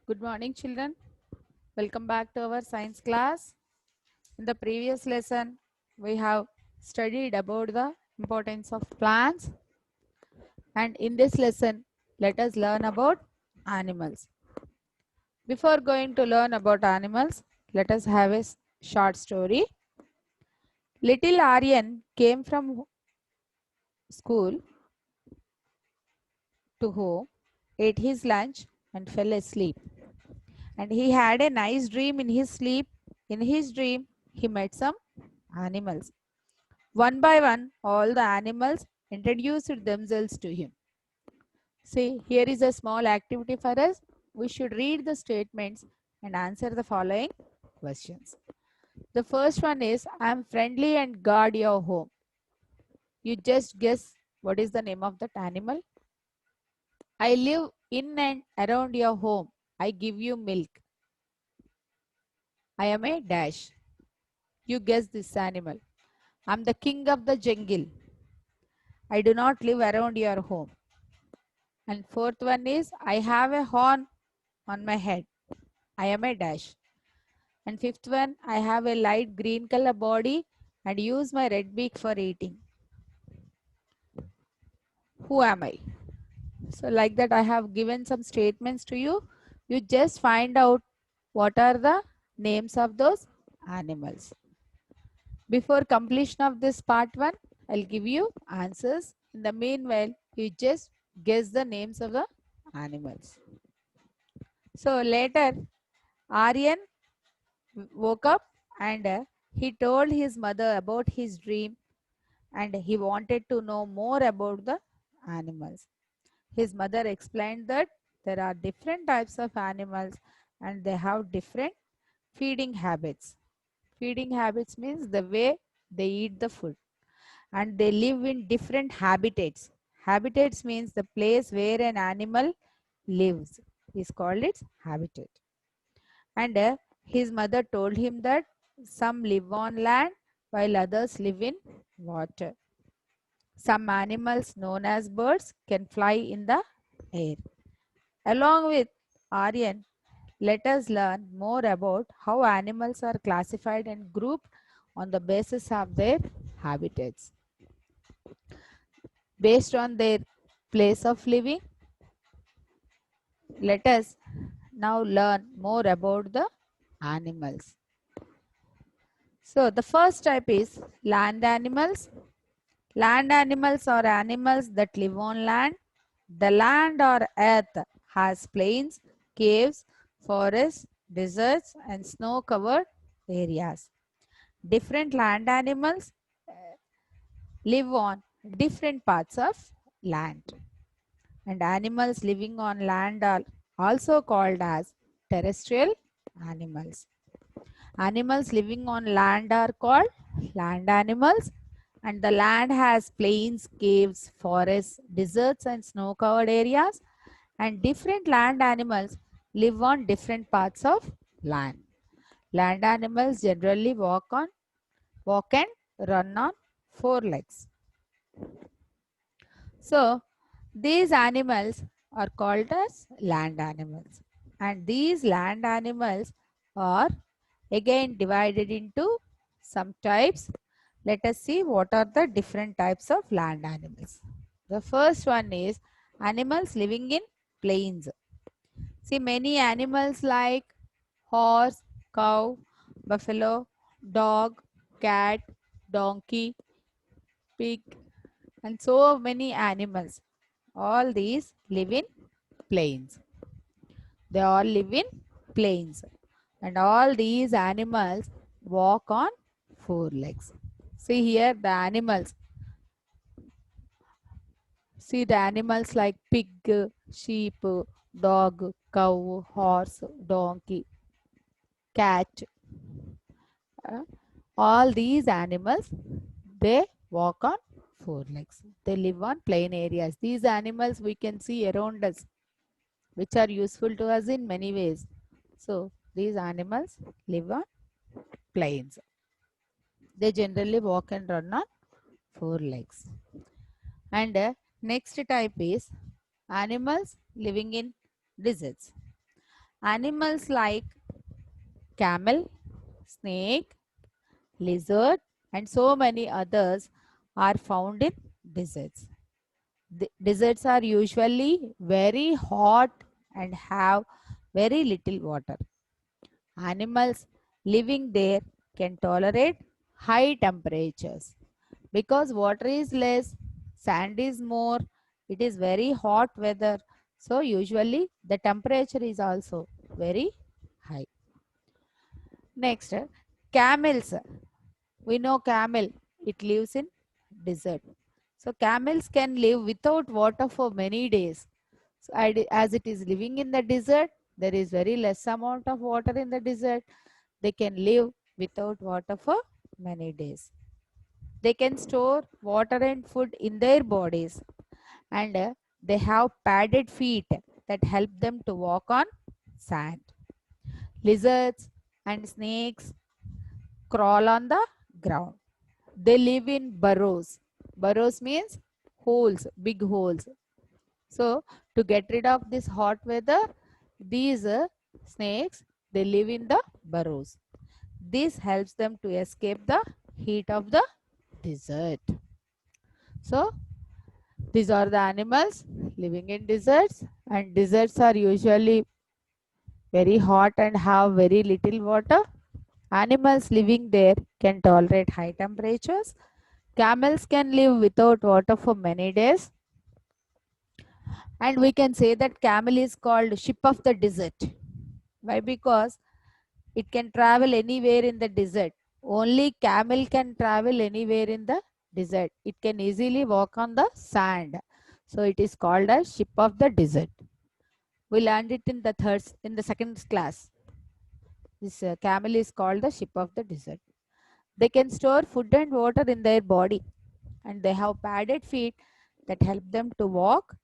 Good morning, children. Welcome back to our science class. In the previous lesson, we have studied about the importance of plants, and in this lesson, let us learn about animals. Before going to learn about animals, let us have a short story. Little Aryan came from school to home, ate his lunch, and fell asleep. And he had a nice dream in his sleep. In his dream, he met some animals. One by one, all the animals introduced themselves to him. See, here is a small activity for us. We should read the statements and answer the following questions. The first one is, I am friendly and guard your home. You just guess what is the name of that animal. I live in and around your home. I give you milk. I am a dash. You guess this animal. I am the king of the jungle. I do not live around your home. And fourth one is, I have a horn on my head. I am a dash. And fifth one, I have a light green color body and use my red beak for eating. Who am I? So like that I have given some statements to you. You just find out what are the names of those animals. Before completion of this part 1, I'll give you answers. In the meanwhile, you just guess the names of the animals. So later, Aryan woke up and he told his mother about his dream and he wanted to know more about the animals. His mother explained that there are different types of animals and they have different feeding habits. Feeding habits means the way they eat the food, and they live in different habitats. Habitats means the place where an animal lives is called its habitat. And his mother told him that some live on land while others live in water. Some animals known as birds can fly in the air. Along with Aryan, let us learn more about how animals are classified and grouped on the basis of their habitats. Based on their place of living, let us now learn more about the animals. So the first type is land animals. Land animals are animals that live on land. The land or earth has plains, caves, forests, deserts, and snow-covered areas. Different land animals live on different parts of land. And animals living on land are also called as terrestrial animals. Animals living on land are called land animals, and the land has plains, caves, forests, deserts, and snow-covered areas, and different land animals live on different parts of land. Land animals generally walk and run on 4 legs. So, these animals are called as land animals, and these land animals are again divided into some types. Let us see what are the different types of land animals. The first one is animals living in plains. See, many animals like horse, cow, buffalo, dog, cat, donkey, pig, and so many animals. All these live in plains. They all live in plains. And all these animals walk on 4 legs. See here the animals. See the animals like pig, sheep, dog, cow, horse, donkey, cat. Uh, all these animals, they walk on 4 legs. They live on plain areas. These animals we can see around us, which are useful to us in many ways. So these animals live on plains. They generally walk and run on 4 legs. And next type is animals living in deserts. Animals like camel, snake, lizard, and so many others are found in deserts. The deserts are usually very hot and have very little water. Animals living there can tolerate high temperatures because water is less, sand is more, it is very hot weather. So, usually the temperature is also very high. Next, camels. We know camel, it lives in desert. So, camels can live without water for many days. So, as it is living in the desert, there is very less amount of water in the desert. They can live without water for many days. They can store water and food in their bodies, and they have padded feet that help them to walk on sand. Lizards and snakes crawl on the ground. They live in burrows. Burrows means holes, big holes. So, to get rid of this hot weather, these snakes, they live in the burrows. This helps them to escape the heat of the desert. So, these are the animals living in deserts, and deserts are usually very hot and have very little water. Animals living there can tolerate high temperatures. Camels can live without water for many days. And we can say that camel is called ship of the desert. Why? Because it can travel anywhere in the desert. Only camel can travel anywhere in the desert. It can easily walk on the sand. So it is called as ship of the desert. We learned it in the second class. This camel is called the ship of the desert. They can store food and water in their body, and they have padded feet that help them to walk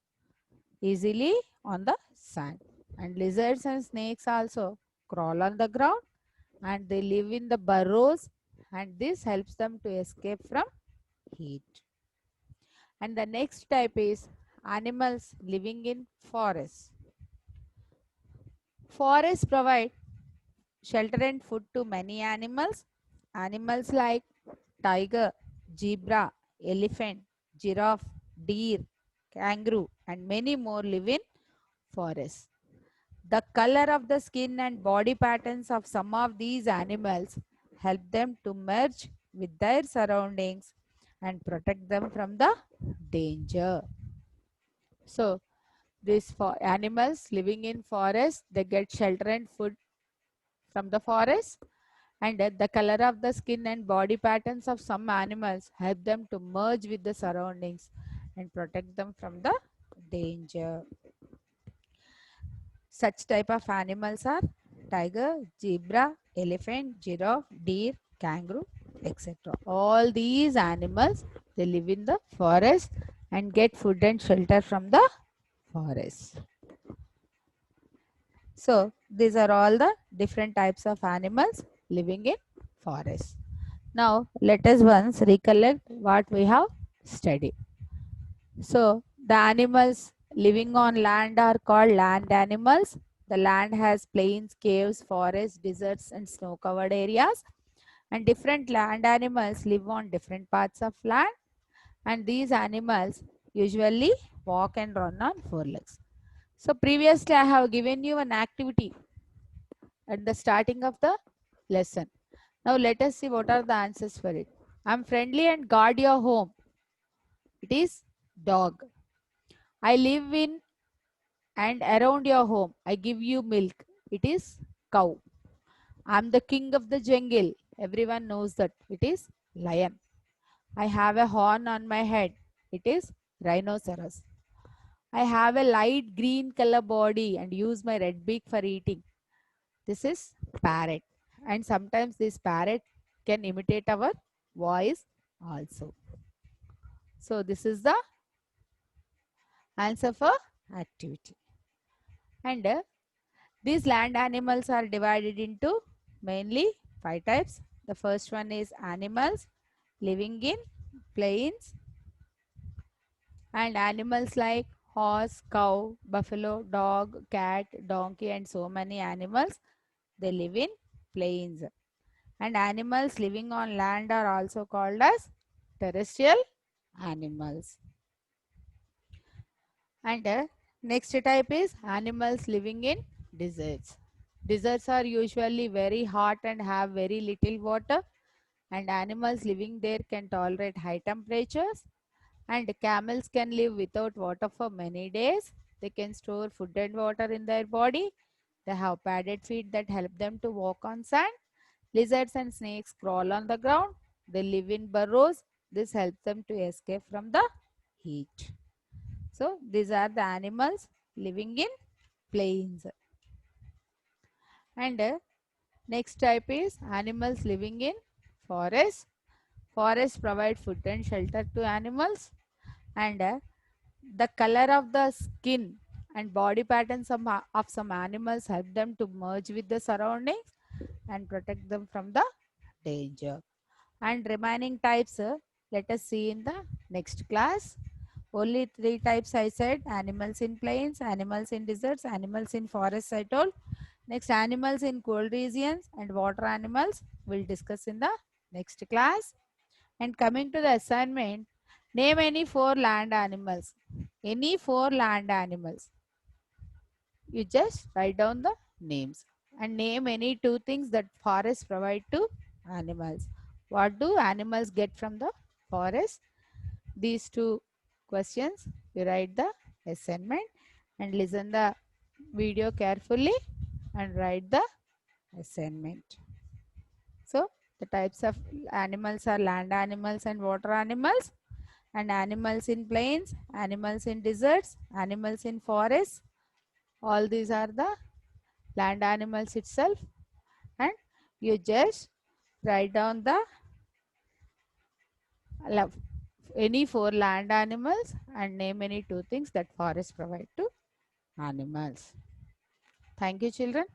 easily on the sand. And lizards and snakes also crawl on the ground, and they live in the burrows, and this helps them to escape from heat. And the next type is animals living in forests. Forests provide shelter and food to many animals. Animals like tiger, zebra, elephant, giraffe, deer, kangaroo, and many more live in forests. The color of the skin and body patterns of some of these animals help them to merge with their surroundings and protect them from the danger. So, these animals living in forest, they get shelter and food from the forest, and the color of the skin and body patterns of some animals help them to merge with the surroundings and protect them from the danger. Such type of animals are tiger, zebra, elephant, giraffe, deer, kangaroo, etc. All these animals, they live in the forest and get food and shelter from the forest. So these are all the different types of animals living in forest. Now let us once recollect what we have studied. So the animals living on land are called land animals. The land has plains, caves, forests, deserts, and snow-covered areas. And different land animals live on different parts of land. And these animals usually walk and run on four legs. So previously I have given you an activity at the starting of the lesson. Now let us see what are the answers for it. I'm friendly and guard your home. It is dog. I live in and around your home. I give you milk. It is cow. I'm the king of the jungle. Everyone knows that. It is lion. I have a horn on my head. It is rhinoceros. I have a light green color body and use my red beak for eating. This is parrot. And sometimes this parrot can imitate our voice also. So this is the answer for activity. And these land animals are divided into mainly 5 types. The first one is animals living in plains, and animals like horse, cow, buffalo, dog, cat, donkey, and so many animals. They live in plains. And animals living on land are also called as terrestrial animals. And next type is animals living in deserts. Deserts are usually very hot and have very little water, and animals living there can tolerate high temperatures. And camels can live without water for many days. They can store food and water in their body. They have padded feet that help them to walk on sand. Lizards and snakes crawl on the ground. They live in burrows. This helps them to escape from the heat. So these are the animals living in plains. And next type is animals living in forests. Forests provide food and shelter to animals. And the color of the skin and body patterns of some animals help them to merge with the surroundings and protect them from the danger. And remaining types, let us see in the next class. Only three types I said: animals in plains, animals in deserts, animals in forests I told. Next, animals in cold regions and water animals we'll discuss in the next class. And coming to the assignment, name any four land animals. Any four land animals. You just write down the names and name any two things that forests provide to animals. What do animals get from the forest? These two questions you write the assignment and listen the video carefully and write the assignment. So the types of animals are land animals and water animals, and animals in plains, animals in deserts, animals in forests. All these are the land animals itself, and you just write down the any four land animals and name any two things that forests provide to animals. Thank you, children.